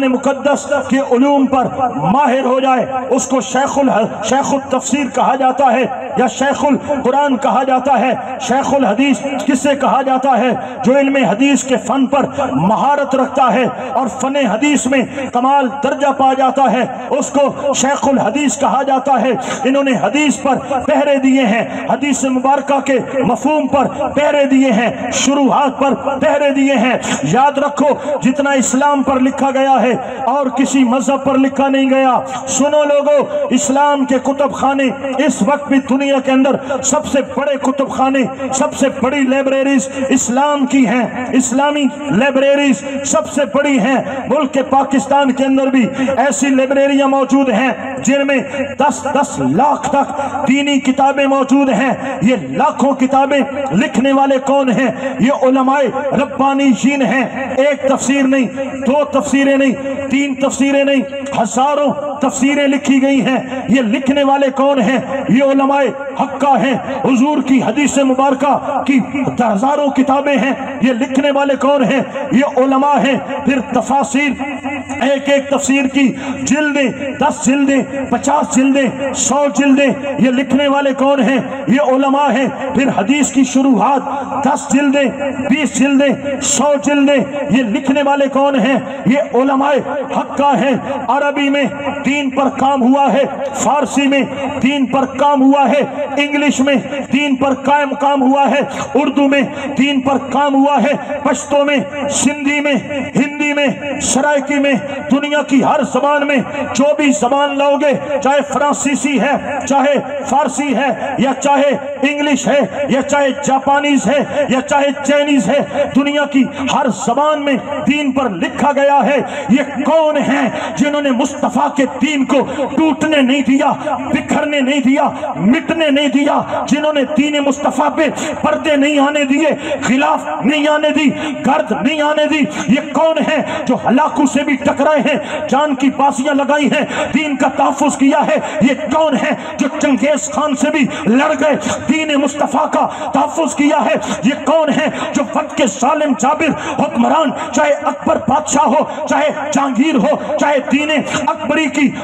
مقدس کے علوم پر ماہر ہو جائے اس کو شیخ التفسیر کہا جاتا ہے یا شیخ القرآن کہا جاتا ہے۔ شیخ الحدیث کسے کہا جاتا ہے؟ جو علم حدیث کے فن پر مہارت رکھتا ہے اور فن حدیث میں کمال درجہ پا جاتا ہے، اس کو شیخ الحدیث کہا جاتا ہے۔ انہوں نے حدیث پر پہرے دیے ہیں، حدیث مبارکہ کے مفہوم پر پہرے دیے ہیں، شروحات پر پہرے دیے ہیں۔ یاد رکھو جتنا اسلام پر لکھا گیا ہے اور کسی مذہب پر لکھا نہیں گیا۔ سنو لوگو، اسلام کے کتب خانے اس وقت بھی دنیا کے اندر سب سے بڑے کتب خانے، سب سے بڑی لائبریریز اسلام کی ہیں۔ اسلامی لائبریریز سب سے بڑی ہیں۔ ملک پاکستان کے اندر بھی ایسی لائبریریاں موجود ہیں جن میں 10 لاکھ تک دینی کتابیں موجود ہیں۔ یہ لاکھوں کتابیں لکھنے والے کون ہیں؟ یہ علماء ربانیین ہیں۔ ایک تفسیر نہیں، 2 تفسیریں نہیں، 3 تفسیریں نہیں، ہزاروں تفسیریں لکھی گئی ہیں۔ یہ لکھنے والے کون ہیں؟ یہ علماء حقہ ہیں۔ حضور کی حدیث مبارکہ کی ہزاروں کتابیں ہیں۔ یہ لکھنے والے کون ہیں؟ یہ علماء ہیں۔ پھر تفاسیر، ایک تفسیر کی جلدیں، 10 جلدیں، 50 جلدیں، 100 جلدیں، یہ لکھنے والے کون ہیں؟ یہ علماء ہیں۔ پھر حدیث کی شروحات، 10 جلدیں، 20 جلدیں، 100 جلدیں، یہ لکھنے والے کون ہیں؟ یہ علماء حقہ ہیں۔ عربی میں دین پر کام ہوا ہے، فارسی میں دین پر کام ہوا ہے، انگلش میں دین پر کام ہوا ہے، اردو میں دین پر کام ہوا ہے، پشتو میں، سندھی میں، ہندی میں، سرائکی میں، دنیا کی ہر زبان میں جو بھی زبان لاؤگے، چاہے فرانسیسی ہے، چاہے فارسی ہے، یا چاہے انگلش ہے، یا چاہے جاپانیز ہے، یا چاہے چائنیز ہے، دنیا کی ہر زبان میں دین پر لکھا گیا ہے۔ یہ کون ہیں جنہوں نے مصطفیٰ کے دین کو ٹوٹنے نہیں دیا، بکھرنے نہیں دیا، مٹنے نہیں دیا، جنہوں نے دین مصطفیٰ پہ پردے نہیں آنے دیے، خلاف نہیں آنے دی، گرد نہیں آنے دی؟ یہ کون ہیں جو ہلاکوں سے بھی ٹکرائے ہیں، جان کی بازیاں لگائی ہیں، دین کا تحفظ کیا ہے؟ یہ کون ہیں جو چنگیز خان سے بھی لڑ گئے، دین مصطفیٰ کا تحفظ کیا ہے؟ یہ کون ہیں جو وقت کے ظالم جابر حکمران، چاہے اکبر بادشاہ ہو، چاہے جہانگیر ہو، چاہے دین اکبری کی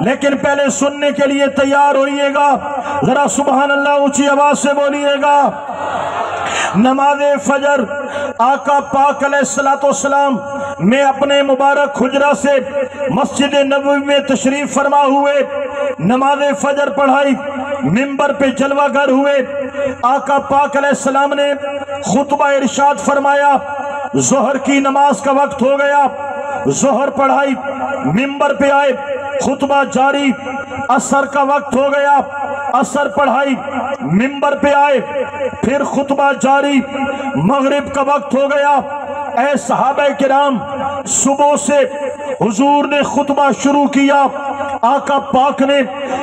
لیکن پہلے سننے کے لیے تیار ہوئیے گا، ذرا سبحان اللہ اونچی آواز سے بولیے گا۔ نماز فجر آقا پاک علیہ الصلوۃ والسلام میں اپنے مبارک حجرہ سے مسجد نبوی میں تشریف فرما ہوئے، نماز فجر پڑھائی، منبر پہ جلوہ گر ہوئے، آقا پاک علیہ السلام نے خطبہ ارشاد فرمایا، ظہر کی نماز کا وقت ہو گیا، ظہر پڑھائی، منبر پہ آئے، خطبہ جاری، عصر کا وقت ہو گیا، عصر پڑھائی، منبر پہ آئے، پھر خطبہ جاری، مغرب کا وقت ہو گیا۔ اے صحابہ کرام، صبح سے حضور نے خطبہ شروع کیا، آقا پاک نے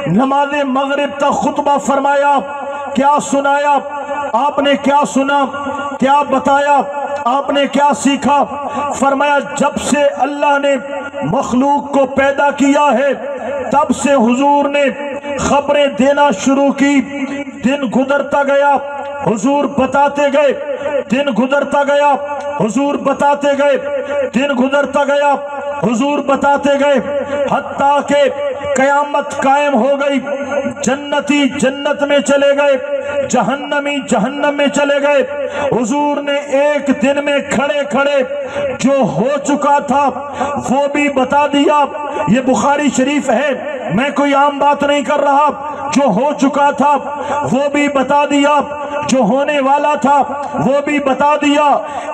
نماز مغرب تک خطبہ فرمایا، کیا سنایا؟ آپ نے کیا سنا؟ کیا بتایا؟ آپ نے کیا سیکھا؟ فرمایا جب سے اللہ نے مخلوق کو پیدا کیا ہے تب سے حضور نے خبریں دینا شروع کی، دن گزرتا گیا، حضور بتاتے گئے، دن گزرتا گیا، حضور بتاتے گئے، دن گزرتا گیا، حضور بتاتے گئے، حتیٰ کہ قیامت قائم ہو گئی، جنتی جنت میں چلے گئے، جہنمی جہنم میں چلے گئے۔ حضور نے ایک دن میں کھڑے کھڑے جو ہو چکا تھا وہ بھی بتا دیا، یہ بخاری شریف ہے، میں کوئی عام بات نہیں کر رہا، جو ہو چکا تھا وہ بھی بتا دیا، جو ہونے والا تھا وہ بھی بتا دیا،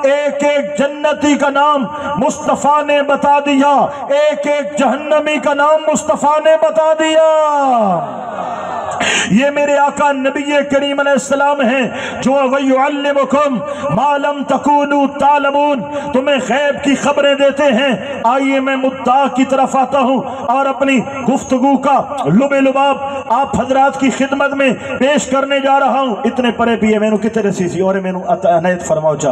ایک ایک جنتی کا نام مصطفیٰ نے بتا دیا، ایک ایک جہنمی کا نام مصطفیٰ نے بتا دیا۔ یہ میرے آقا نبی کریم علیہ السلام ہیں جو وَيُعَلِّمُكُمْ مَا لَمْ تَكُونُوا تَعْلَمُونَ، تمہیں غیب کی خبریں دیتے ہیں۔ آئیے میں مدعا کی طرف آتا ہوں اور اپنی گفتگو کا لب لباب آپ حضرات کی خدمت میں پیش کرنے جا رہا ہوں۔ اتنے پرے پیے میں کتنے رسیسی اور میں عنایت فرماؤ جا۔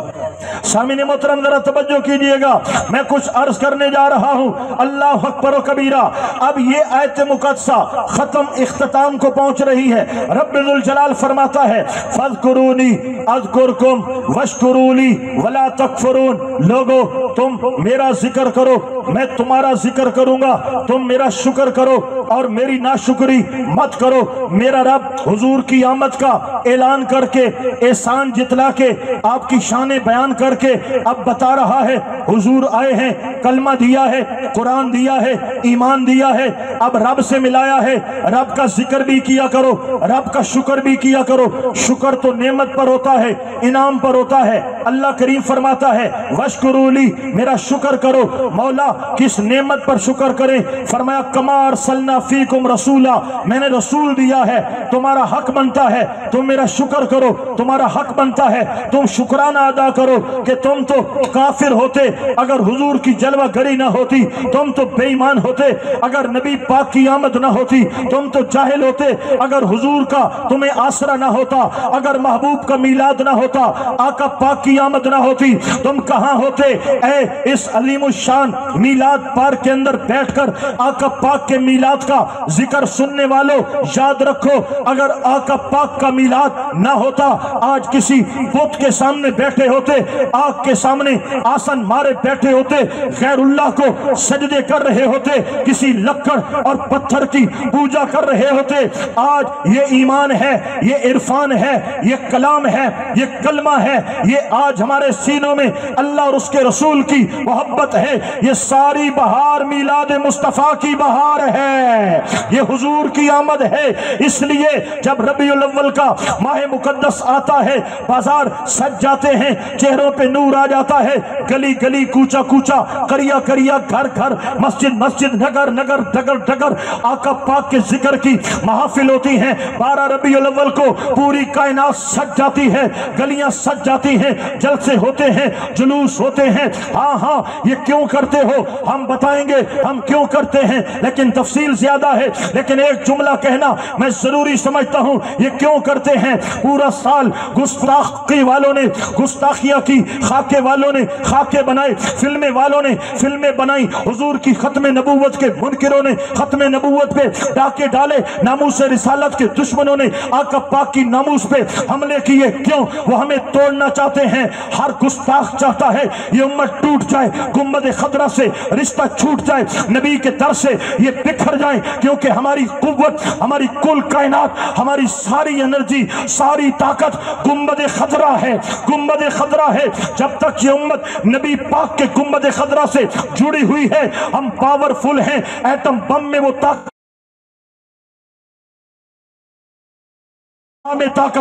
سامعین محترم ذرا توجہ کیجئے گا، میں کچھ عرض کرنے جا رہا ہوں۔ اللہ اکبر و کبیرہ۔ اب یہ آیت مقدسہ ختم اختتام کو پہنچ رہی ہے۔ رب ذوالجلال فرماتا ہے فَاذْكُرُونِي أَذْكُرْكُمْ وَاشْكُرُوا لِي وَلَا تَكْفُرُونَ، لوگو تم میرا ذکر کرو میں تمہارا ذکر کروں گا، تم میرا شکر کرو اور میری ناشکری مت کرو۔ میرا رب حضور کی آمد کا اعلان کر کے، احسان جتلا کے، آپ کی شان بیان کر کے اب بتا رہا ہے حضور آئے ہیں، کلمہ دیا ہے، قرآن دیا ہے، ایمان دیا ہے، اب رب سے ملایا ہے، رب کا ذکر بھی کیا کرو، رب کا شکر بھی کیا کرو۔ شکر تو نعمت پر ہوتا ہے، انعام پر ہوتا ہے۔ اللہ کریم فرماتا ہے وَاشْكُرُوا لِي، میرا شکر کرو۔ مولا کس نعمت پر شکر کریں؟ فرمایا کما ارسلنا فیکم رسولا، میں نے رسول دیا ہے، تمہارا حق بنتا ہے تم میرا شکر کرو، تمہارا حق بنتا ہے تم شکرانہ ادا کرو کہ تم تو کافر ہوتے اگر حضور کی جلوہ گری نہ ہوتی، تم تو بے ایمان ہوتے اگر نبی پاک کی آمد نہ ہوتی، تم تو جاہل ہوتے اگر حضور کا تمہیں آسرا نہ ہوتا، اگر محبوب کا میلاد نہ ہوتا، آقا پاک کی آمد نہ ہوتی، تم کہاں ہوتے؟ اے اس عظیم الشان میلاد پارک کے اندر بیٹھ کر آقا پاک کے میلاد کا ذکر سننے والوں، یاد رکھو اگر آقا پاک کا میلاد نہ ہوتا آج کسی بت کے سامنے بیٹھے ہوتے، آگ کے سامنے آسن مارے بیٹھے ہوتے، غیر اللہ کو سجدے کر رہے ہوتے، کسی لکڑ اور پتھر کی پوجا کر رہے ہوتے۔ آج یہ ایمان ہے، یہ عرفان ہے، یہ کلام ہے، یہ کلمہ ہے، یہ آج ہمارے سینوں میں اللہ اور اس کے رسول کی محبت ہے۔ یہ ساری بہار میلاد مصطفیٰ کی بہار ہے، یہ حضور کی آمد ہے۔ اس لیے جب ربیع الاول کا ماہ مقدس آتا ہے بازار سج جاتے ہیں، چہروں پہ نور آ جاتا ہے، گلی گلی کوچا کوچا قریہ قریہ گھر گھر مسجد مسجد نگر نگر ڈگر ڈگر آقا پاک کے ذکر کی محافل ہوتی ہیں۔ 12 ربیع الاول کو پوری کائنات سج جاتی ہے، گلیاں سج جاتی ہیں، جلسے ہوتے ہیں، جلوس ہوتے ہیں۔ ہاں ہاں یہ کیوں کرتے ہو ہم بتائیں گے ہم کیوں کرتے ہیں، لیکن تفصیل زیادہ ہے، لیکن ایک جملہ کہنا میں ضروری سمجھتا ہوں۔ یہ کیوں کرتے ہیں؟ پورا سال گستاخی والوں نے گستاخیہ کی، خاکے والوں نے خاکے بنا بنائے، فلمیں والوں نے فلمیں بنائی، حضور کی ختم نبوت کے منکروں نے ختم نبوت پہ ڈاکے ڈالے، ناموس رسالت کے دشمنوں نے آقا پاک کی ناموس پہ حملے کیے۔ کیوں؟ وہ ہمیں توڑنا چاہتے ہیں۔ ہر گستاخ چاہتا ہے یہ امت ٹوٹ جائے، گنبد خضرا سے رشتہ چھوٹ جائے، نبی کے در سے یہ بکھر جائیں، کیونکہ ہماری قوت، ہماری کل کائنات، ہماری ساری انرجی، ساری طاقت گنبد خضرا ہے، گنبد خضرا ہے۔ جب تک یہ امت نبی پاک کے گنبد خضرا سے جڑی ہوئی ہے، ہم پاورفل ہیں۔ ایٹم بم میں وہ طاقت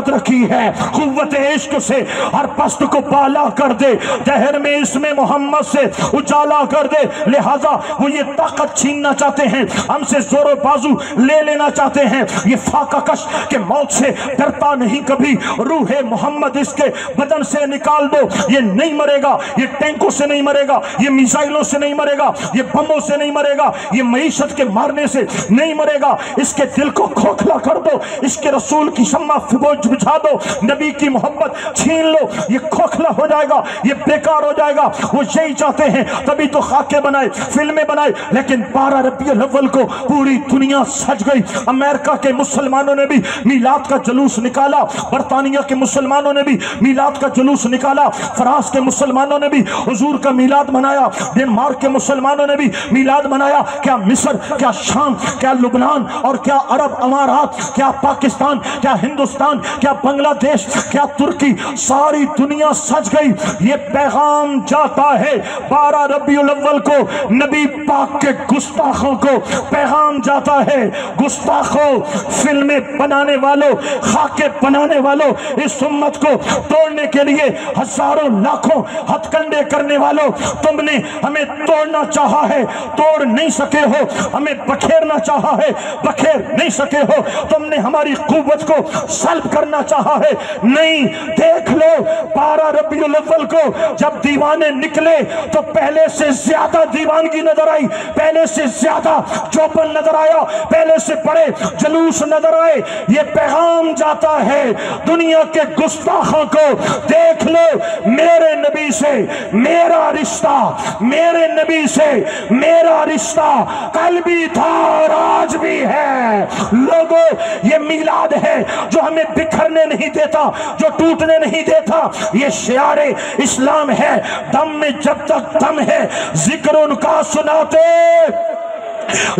رکھی ہے، قوت عشق سے ہر پست کو بالا کر دے، دہر میں اسم محمد سے اجالا کر دے۔ لہذا وہ یہ طاقت چھیننا چاہتے ہیں، ہم سے زور و بازو لے لینا چاہتے ہیں۔ یہ فاقہ کش کہ موت سے ڈرتا نہیں کبھی، روح محمد اس کے بدن سے نکال دو، یہ نہیں مرے گا، یہ ٹینکوں سے نہیں مرے گا، یہ میزائلوں سے نہیں مرے گا، یہ بموں سے نہیں مرے گا، یہ معیشت کے مارنے سے نہیں مرے گا۔ اس کے دل کو کھوکھلا کر دو، اس کے رسول کی شمع فبوج بچھا دو، نبی کی محبت چھین لو، یہ کھوکھلا ہو جائے گا، یہ بیکار ہو جائے گا۔ وہ یہی چاہتے ہیں، تبھی تو خاکے بنائے، فلمیں بنائے، لیکن 12 ربیع الاول کو پوری دنیا سج گئی۔ امریکہ کے مسلمانوں نے بھی میلاد کا جلوس نکالا، برطانیہ کے مسلمانوں نے بھی میلاد کا جلوس نکالا، فرانس کے مسلمانوں نے بھی حضور کا میلاد منایا، ڈنمارک کے مسلمانوں نے بھی میلاد منایا۔ کیا مصر، کیا شام، کیا لبنان اور کیا عرب امارات، کیا پاکستان، کیا ہندوستان، کیا بنگلہ دیش، کیا ترکی، ساری دنیا سج گئی۔ یہ پیغام جاتا ہے 12 ربیع الاول کو نبی پاک کے گستاخوں کو پیغام جاتا ہے، گستاخوں، فلمیں بنانے والوں، خاکے بنانے والوں، اس امت کو توڑنے کے لیے ہزاروں لاکھوں ہتھ کنڈے کرنے والوں، تم نے ہمیں توڑنا چاہا ہے، توڑ نہیں سکے ہو، ہمیں بکھیرنا چاہا ہے، بکھیر نہیں سکے ہو، تم نے ہماری قوت کو سلب کرنا چاہا ہے، نہیں۔ دیکھ لو 12 ربیع الاول کو جب دیوانے نکلے تو پہلے سے زیادہ دیوانگی نظر آئی، پہلے سے زیادہ چوپن نظر آیا، پہلے سے بڑے جلوس نظر آئے۔ یہ پیغام جاتا ہے دنیا کے گستاخوں کو، دیکھ لو میرے نبی سے میرا رشتہ، میرے نبی سے میرا رشتہ کل بھی تھا اور آج بھی ہے۔ لوگوں، یہ میلاد ہے جو ہمیں بکھرنے نہیں دیتا، جو ٹوٹنے نہیں دیتا، یہ شعار اسلام ہے۔ دم میں جب تک دم ہے ذکر ان کا سناتے،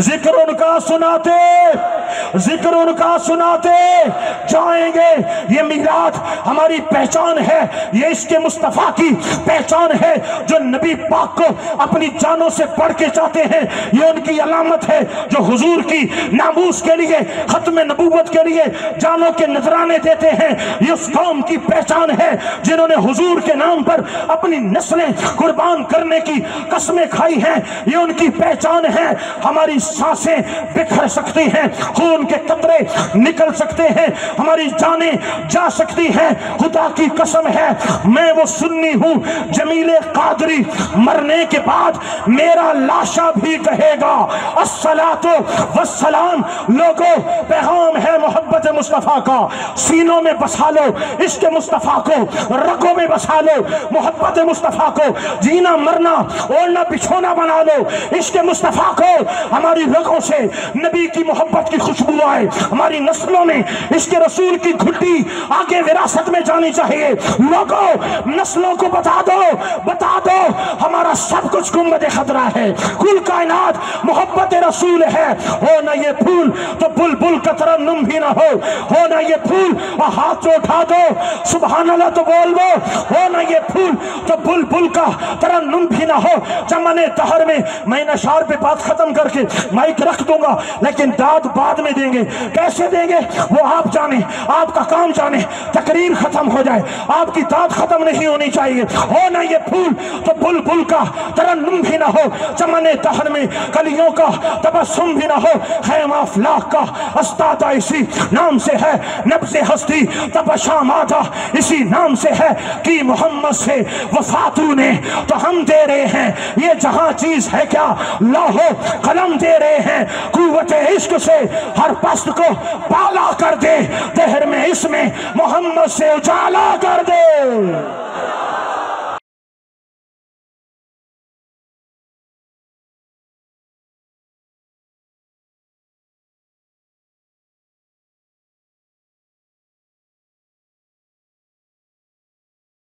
ذکر ان کا سناتے، ذکر ان کا سناتے جائیں گے۔ یہ میلاد ہماری پہچان ہے، یہ عشق مصطفیٰ کی پہچان ہے۔ جو نبی پاک کو اپنی جانوں سے بڑھ کے چاہتے ہیں، یہ ان کی علامت ہے۔ جو حضور کی ناموس کے لیے، ختم نبوت کے لیے جانوں کے نذرانے دیتے ہیں، یہ اس قوم کی پہچان ہے جنہوں نے حضور کے نام پر اپنی نسلیں قربان کرنے کی قسمیں کھائی ہیں، یہ ان کی پہچان ہے۔ ہماری سانسیں بکھر سکتی ہیں، خون کے قطرے نکل سکتے ہیں، ہماری جانیں جا سکتی ہیں، خدا کی قسم ہے میں وہ سنی ہوں، جمیل قادری مرنے کے بعد میرا لاشا بھی کہے گا الصلاۃ والسلام۔ لوگوں، پیغام ہے محبت مصطفیٰ کا، سینوں میں بسا لو عشق مصطفیٰ کو، رگوں میں بسا لو محبت مصطفیٰ کو، جینا مرنا اوڑھنا بچھونا بنا لو عشق مصطفیٰ کو۔ ہماری رگوں سے نبی کی محبت کی خوشبو آئے، ہماری نسلوں میں عشق رسول کی گھٹی آگے وراثت میں جانی چاہیے۔ لوگوں، نسلوں کو بتا دو، بتا دو ہمارا سب کچھ گنبد خضرا ہے، کل کائنات محبت رسول ہے۔ ہو نہ یہ پھول تو بلبل کا ترنم بھی نہ ہو نہ یہ پھول اور ہاتھ جو اٹھا دو سبحان اللہ تو بول دو، ہو نہ یہ پھول تو بلبل کا ترنم بھی نہ ہو۔ چمن دہر میں اشعار پہ بات ختم کر کے مائک رکھ دوں گا، لیکن داد بعد میں دیں گے، کیسے دیں گے وہ آپ جانیں، آپ کا کام جانیں۔ تقریر ختم ہو جائے، آپ کی داد ختم نہیں ہونی چاہیے۔ ہو نہ یہ پھول تو بلبل کا ترنم بھی نہ ہو، چمن دہر میں کلیوں کا تبسم بھی نہ ہو۔ خیمہ افلاک کا استاد اسی نام سے ہے، نبض ہستی تبشامادہ اسی نام سے ہے، کہ محمد سے وفاتو نے تو ہم دے رہے ہیں، یہ جہاں چیز ہے کیا لوح قلم دے رہے ہیں۔ قوت عشق سے ہر پست کو بالا کر دے، دہر میں اس میں محمد سے اجالا کر دے۔